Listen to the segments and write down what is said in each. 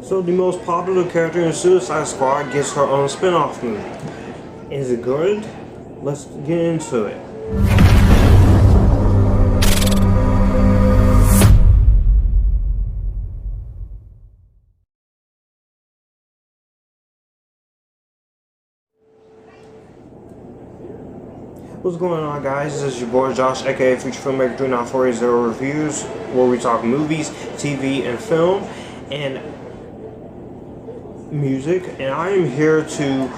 So the most popular character in Suicide Squad gets her own spin-off movie. Is it good? Let's get into it. What's going on, guys? This is your boy Josh, aka Future Filmmaker 3940 Reviews, where we talk movies, TV, and film, and music. And I am here to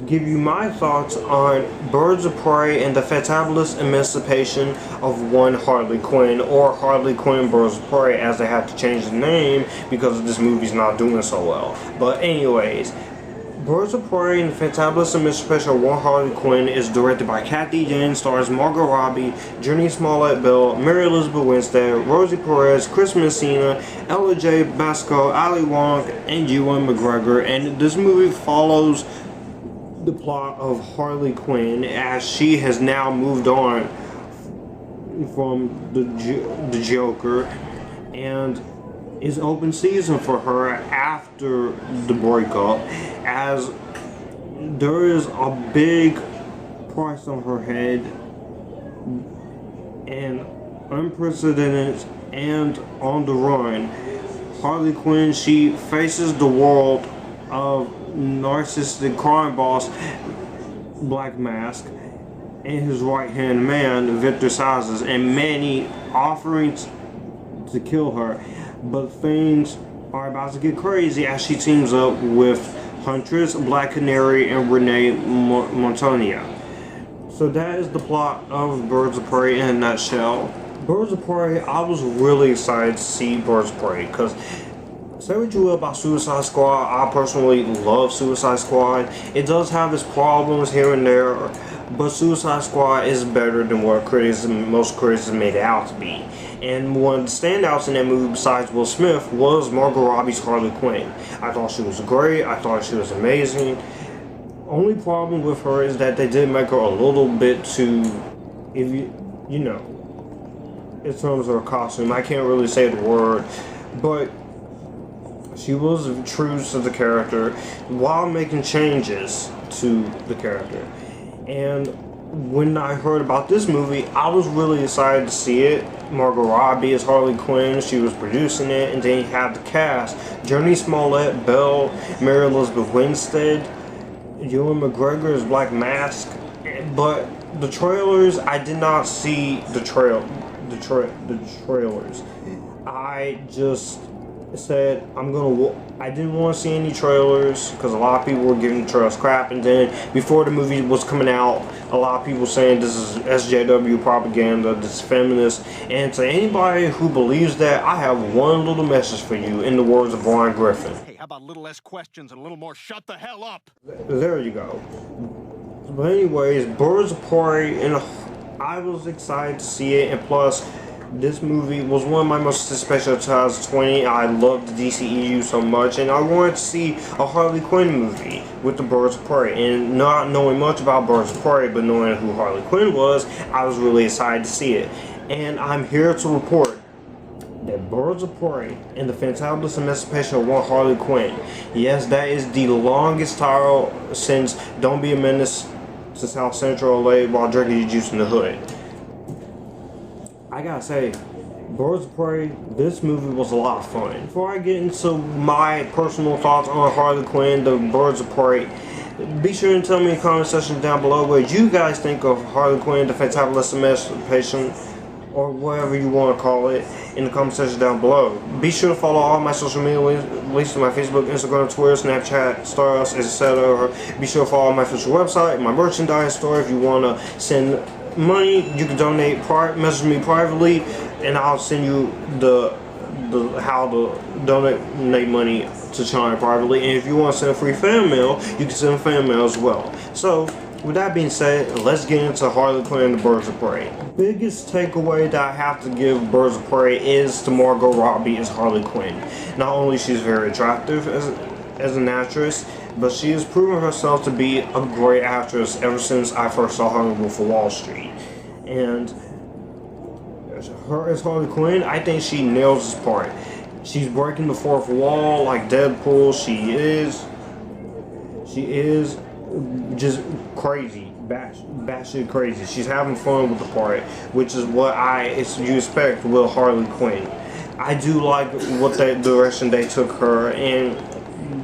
give you my thoughts on Birds of Prey and the Fantabulous Emancipation of one Harley Quinn, or Harley Quinn Birds of Prey, as they have to change the name because this movie's not doing so well. But anyways, Birds of Prey and the Fantabulous Emancipation of one Harley Quinn is directed by Cathy Yan, stars Margot Robbie, Journey Smollett-Bell, Mary Elizabeth Winstead, Rosie Perez, Chris Messina, Ella J. Basco, Ali Wong, and Ewan McGregor. And this movie follows the plot of Harley Quinn as she has now moved on from the Joker, and is open season for her after the breakup, as there is a big price on her head and unprecedented and on the run. Harley Quinn, she faces the world of narcissistic crime boss Black Mask and his right-hand man Victor Sizes, and many offerings to kill her. But things are about to get crazy as she teams up with Huntress, Black Canary, and Renee, Montoya. So that is the plot of Birds of Prey in a nutshell. Birds of Prey, I was really excited to see Birds of Prey, because say what you will about Suicide Squad, I personally love Suicide Squad. It does have its problems here and there, but Suicide Squad is better than what most critics made it out to be. And one of the standouts in that movie besides Will Smith was Margot Robbie's Harley Quinn. I thought she was great. I thought she was amazing. Only problem with her is that they did make her a little bit too, if you know, in terms of her costume. I can't really say the word, but she was true to the character while making changes to the character. And when I heard about this movie, I was really excited to see it. Margot Robbie as Harley Quinn, she was producing it, and then you have the cast: Journey Smollett-Bell, Mary Elizabeth Winstead, Ewan McGregor as Black Mask. But the trailers, I did not see the trailers. I just said I didn't want to see any trailers because a lot of people were giving the trailers crap, and then before the movie was coming out, a lot of people saying this is SJW propaganda, this is feminist. And to anybody who believes that, I have one little message for you in the words of Brian Griffin. Hey, how about a little less questions and a little more shut the hell up? There you go. But anyways, Birds of Prey, and I was excited to see it, and plus this movie was one of my most anticipated of 2020. I loved the DCEU so much, and I wanted to see a Harley Quinn movie with the Birds of Prey. And not knowing much about Birds of Prey, but knowing who Harley Quinn was, I was really excited to see it. And I'm here to report that Birds of Prey and the Fantabulous Emancipation of one Harley Quinn, yes, that is the longest title since Don't Be a Menace to South Central LA while drinking your juice in the hood. I gotta say, Birds of Prey, this movie was a lot of fun. Before I get into my personal thoughts on Harley Quinn, the Birds of Prey, be sure and tell me in the comment section down below what you guys think of Harley Quinn, the Fantabulous Emancipation, or whatever you want to call it, in the comment section down below. Be sure to follow all my social media links to my Facebook, Instagram, Twitter, Snapchat, Stars, etc. Be sure to follow my official website, my merchandise store. If you want to send money, you can donate, message me privately, and I'll send you the how to donate money to China privately. And if you want to send free fan mail, you can send fan mail as well. So with that being said, let's get into Harley Quinn and the Birds of Prey. Biggest takeaway that I have to give Birds of Prey is to Margot Robbie as Harley Quinn. Not only she's very attractive as an actress, but she has proven herself to be a great actress ever since I first saw her in Wolf of Wall Street. And her as Harley Quinn, I think she nails this part. She's breaking the fourth wall like Deadpool. She is just crazy, batshit crazy. She's having fun with the part, which is what you expect with Harley Quinn. I do like what the direction they took her, and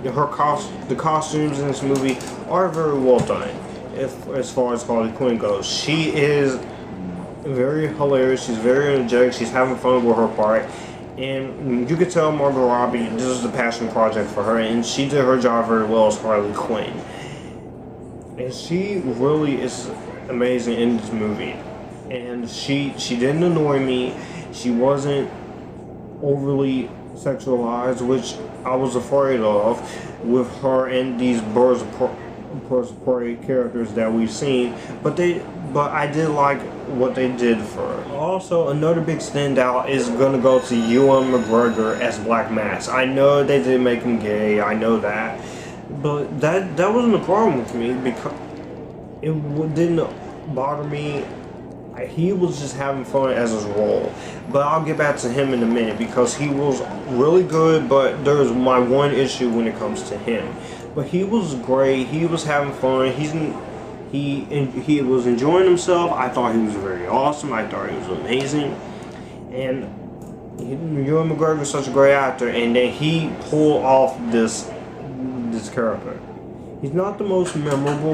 the costumes in this movie are very well done. As far as Harley Quinn goes, she is very hilarious. She's very energetic. She's having fun with her part, and you could tell Margot Robbie, this is a passion project for her, and she did her job very well as Harley Quinn. And she really is amazing in this movie, and she didn't annoy me. She wasn't overly sexualized, which I was afraid of with her and these Birds of Prey characters that we've seen, but I did like what they did for her. Also, another big standout is gonna go to Ewan McGregor as Black Mask. I know they did make him gay, I know that, but that wasn't a problem with me because it didn't bother me. He was just having fun as his role. But I'll get back to him in a minute because he was really good, but there's my one issue when it comes to him. But he was great. He was having fun. He was enjoying himself. I thought he was very awesome. I thought he was amazing. And Ewan McGregor is such a great actor, and then he pulled off this character. He's not the most memorable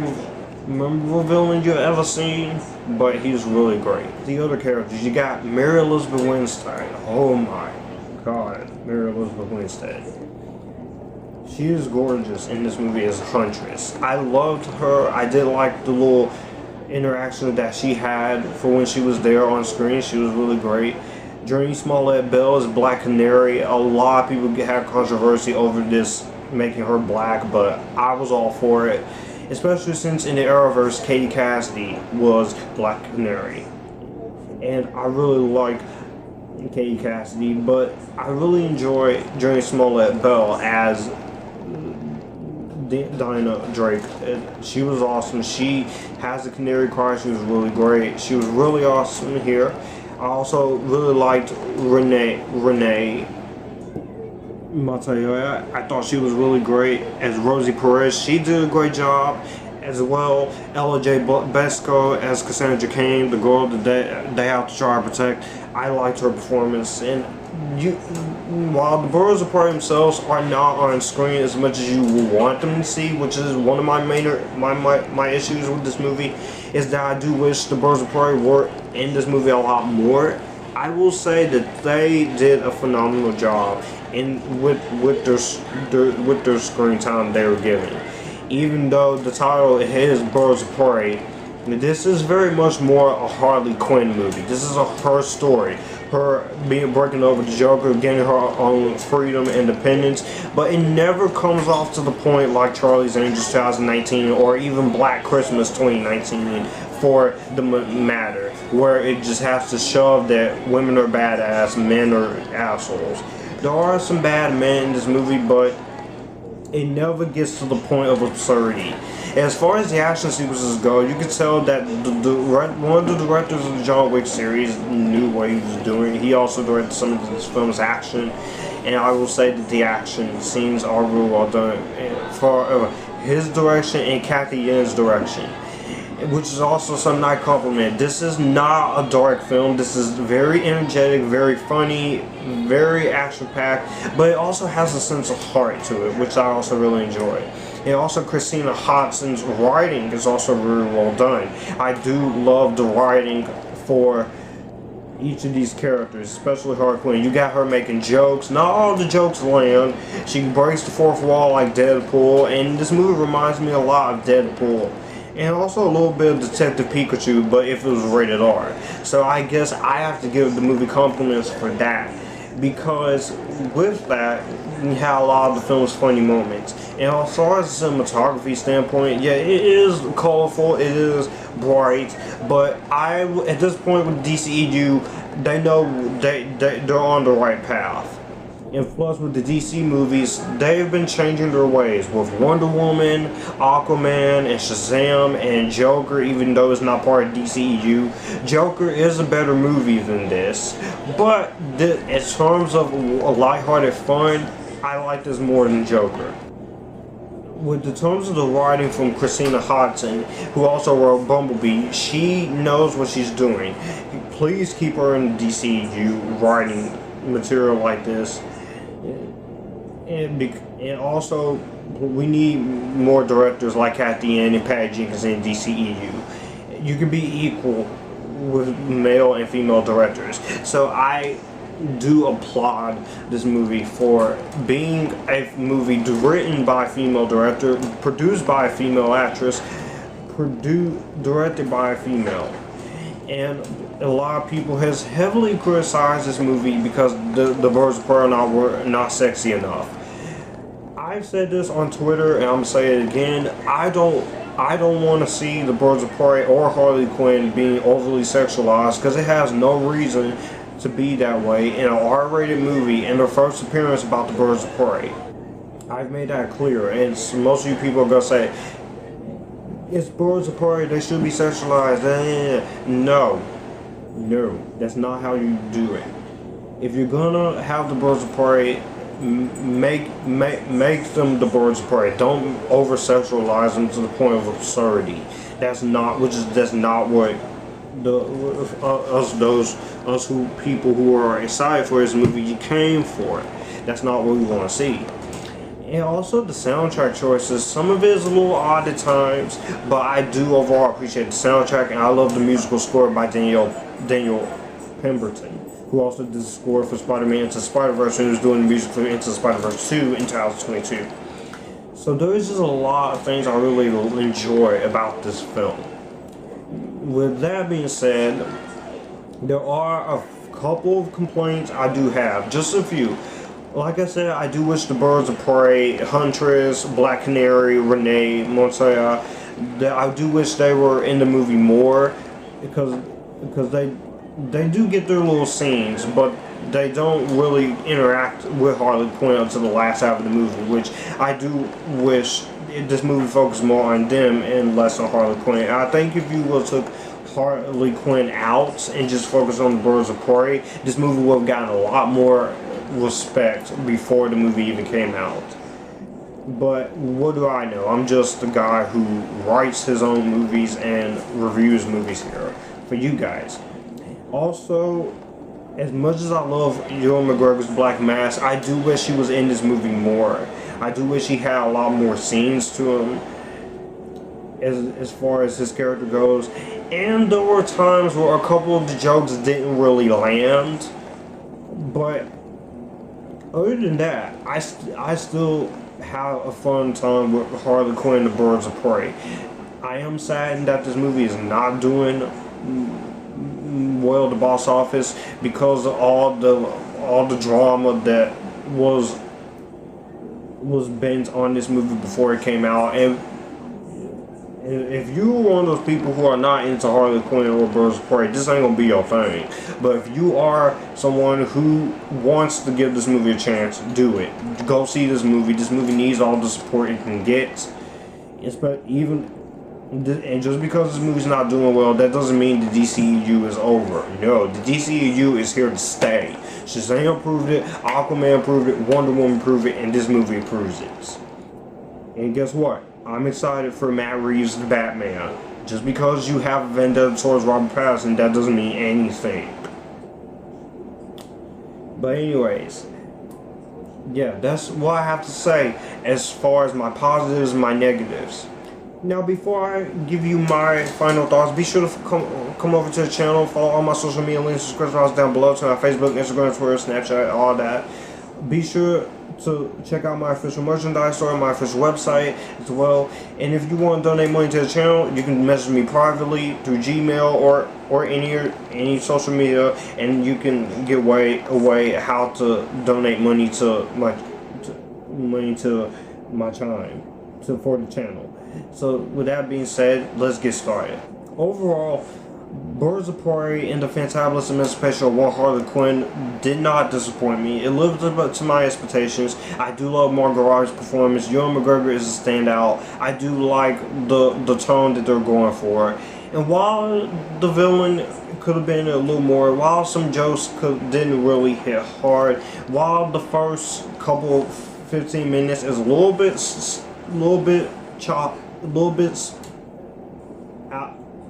villain you've ever seen, but he's really great. The other characters, you got Mary Elizabeth Winstead. Oh my god, Mary Elizabeth Winstead. She is gorgeous in this movie as Huntress. I loved her. I did like the little interaction that she had for when she was there on screen. She was really great. Journey Smollett-Bell as Black Canary. A lot of people had controversy over this, making her black, but I was all for it. Especially since in the Arrowverse, Katie Cassidy was Black Canary. And I really like Katie Cassidy, but I really enjoy Journey Smollett-Bell as Dinah Drake. She was awesome. She has the Canary cry. She was really great. She was really awesome here. I also really liked Renee Montoya. I thought she was really great as Rosie Perez. She did a great job as well. Ella J. Besco as Cassandra Cain, the girl that they have to try to protect. I liked her performance, and while the Birds of Prey themselves are not on screen as much as you want them to see, which is one of my issues with this movie, is that I do wish the Birds of Prey were in this movie a lot more. I will say that they did a phenomenal job with their screen time they were given. Even though the title is Birds of Prey, this is very much more a Harley Quinn movie. This is her story. Her breaking over the Joker, getting her own freedom, independence, but it never comes off to the point like Charlie's Angels 2019 or even Black Christmas 2019 for the matter, where it just has to shove that women are badass, men are assholes. There are some bad men in this movie, but it never gets to the point of absurdity. As far as the action sequences go, you can tell that one of the directors of the John Wick series knew what he was doing. He also directed some of this film's action, and I will say that the action scenes are really well done for his direction and Cathy Yan's direction, which is also something I compliment. This is not a dark film. This is very energetic, very funny, very action-packed, but it also has a sense of heart to it, which I also really enjoy. And also Christina Hodson's writing is also really well done. I do love the writing for each of these characters, especially Harley Quinn. You got her making jokes. Not all the jokes land. She breaks the fourth wall like Deadpool, and this movie reminds me a lot of Deadpool. And also a little bit of Detective Pikachu, but if it was rated R. So I guess I have to give the movie compliments for that. Because with that, you have a lot of the film's funny moments. And as far as the cinematography standpoint, yeah, it is colorful, it is bright, but at this point with DCEU, they know they're on the right path. And plus with the DC movies, they've been changing their ways with Wonder Woman, Aquaman, and Shazam, and Joker, even though it's not part of DCEU. Joker is a better movie than this. But in terms of a lighthearted fun, I like this more than Joker. With the terms of the writing from Christina Hodson, who also wrote Bumblebee, she knows what she's doing. Please keep her in the DCEU writing material like this. And also, we need more directors like Cathy Yan and Patty Jenkins in DCEU. You can be equal with male and female directors. So I do applaud this movie for being a movie written by a female director, produced by a female actress, directed by a female. And a lot of people has heavily criticized this movie because the birds of prey were not sexy enough. I've said this on Twitter and I'm gonna say it again. I don't want to see the Birds of Prey or Harley Quinn being overly sexualized because it has no reason to be that way in an R-rated movie and their first appearance about the Birds of Prey. I've made that clear, and most of you people are gonna say it's Birds of Prey, they should be sexualized. No, that's not how you do it. If you're gonna have the Birds of Prey, make them the Birds of Prey. Don't over sexualize them to the point of absurdity. That's not what people who are excited for this movie you came for. That's not what we want to see. And also the soundtrack choices, some of it is a little odd at times, but I do overall appreciate the soundtrack, and I love the musical score by Daniel Pemberton, who also did the score for Spider-Man Into the Spider-Verse, and who's doing the music for Into the Spider-Verse 2 in 2022. So there is just a lot of things I really enjoy about this film. With that being said, there are a couple of complaints I do have, just a few. Like I said, I do wish the Birds of Prey, Huntress, Black Canary, Renee, Montoya, I do wish they were in the movie more, because they do get their little scenes, but they don't really interact with Harley Quinn until the last half of the movie, which I do wish this movie focused more on them and less on Harley Quinn. I think if you would took Harley Quinn out and just focus on the Birds of Prey, this movie would have gotten a lot more respect before the movie even came out. But what do I know? I'm just the guy who writes his own movies and reviews movies here for you guys. Also, as much as I love Ewan McGregor's Black Mask, I do wish he was in this movie more. I do wish he had a lot more scenes to him as far as his character goes. And there were times where a couple of the jokes didn't really land. But other than that, I still have a fun time with Harley Quinn and the Birds of Prey. I am saddened that this movie is not doing well at the box office because of all the drama that was bent on this movie before it came out. And if you're one of those people who are not into Harley Quinn or Birds of Prey, this ain't gonna be your thing. But if you are someone who wants to give this movie a chance, do it. Go see this movie. This movie needs all the support it can get. And just because this movie's not doing well, that doesn't mean the DCEU is over. No, the DCEU is here to stay. Shazam proved it, Aquaman proved it, Wonder Woman proved it, and this movie proves it. And guess what? I'm excited for Matt Reeves' The Batman. Just because you have a vendetta towards Robert Pattinson, that doesn't mean anything. But anyways, yeah, that's what I have to say as far as my positives and my negatives. Now, before I give you my final thoughts, be sure to come over to the channel, follow all my social media links, subscribe down below to my Facebook, Instagram, Twitter, Snapchat, all that. Be sure to check out my official merchandise store, my official website as well. And if you want to donate money to the channel, you can message me privately through Gmail or any social media, and you can get away how to donate money to my time for the channel. So with that being said, let's get started. Overall, Birds of Prey and the Fantabulous Emancipation of One Harley Quinn did not disappoint me. It lived up to my expectations. I do love Margot Robbie's performance. Ewan McGregor is a standout. I do like the tone that they're going for. And while the villain could have been a little more, while some jokes didn't really hit hard, while the first couple 15 minutes is a little bit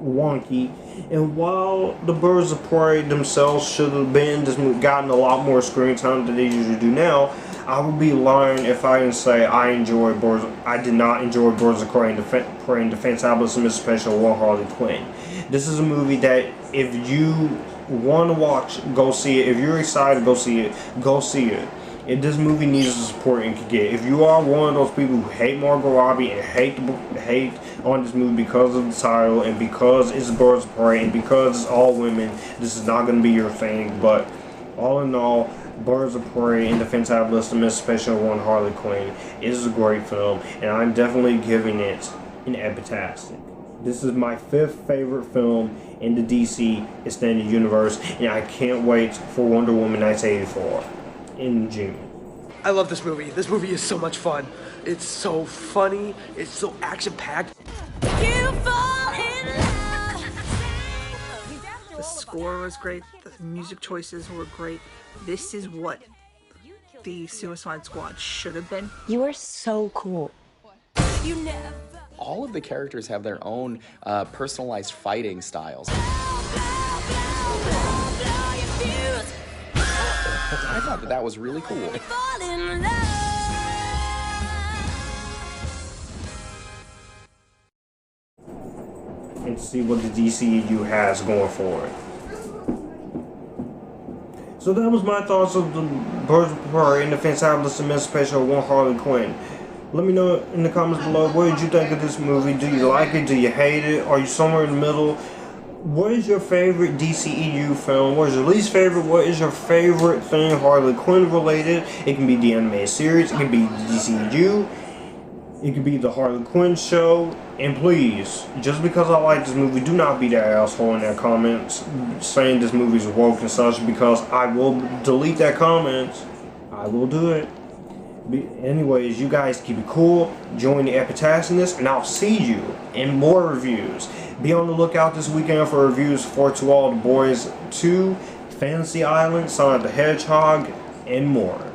wonky, and while the Birds of Prey themselves should have gotten a lot more screen time than they usually do now, I would be lying if I didn't say I did not enjoy Birds of Prey and the Fantabulous Emancipation of One Harley Quinn. This is a movie that if you want to watch, go see it. If you're excited, go see it. Go see it. If this movie needs the support it can get. If you are one of those people who hate Margot Robbie and hate on this movie because of the title and because it's Birds of Prey and because it's all women, this is not going to be your thing. But all in all, Birds of Prey and the Fantabulous Emancipation of One Harley Quinn is a great film, and I'm definitely giving it an Epictastic. This is my 5th favorite film in the DC Extended Universe, and I can't wait for Wonder Woman 1984 in June. I love this movie. This movie is so much fun. It's so funny. It's so action-packed. The score was great. The music choices were great. This is what the Suicide Squad should have been. You are so cool. All of the characters have their own personalized fighting styles. I thought that was really cool. And to see what the DCEU has going forward. So that was my thoughts of the Birds of Prey and the Fantabulous Emancipation of One Harley Quinn. Let me know in the comments below, what did you think of this movie? Do you like it? Do you hate it? Are you somewhere in the middle? What is your favorite DCEU film? What is your least favorite? What is your favorite thing Harley Quinn related? It can be the animated series. It can be the DCEU. It could be the Harley Quinn show. And please, just because I like this movie, do not be that asshole in that comments saying this movie is woke and such, because I will delete that comment. I will do it. Anyways, you guys keep it cool, join the Epictasticness, and I'll see you in more reviews. Be on the lookout this weekend for reviews for To All the Boys 2, Fantasy Island, Sonic the Hedgehog, and more.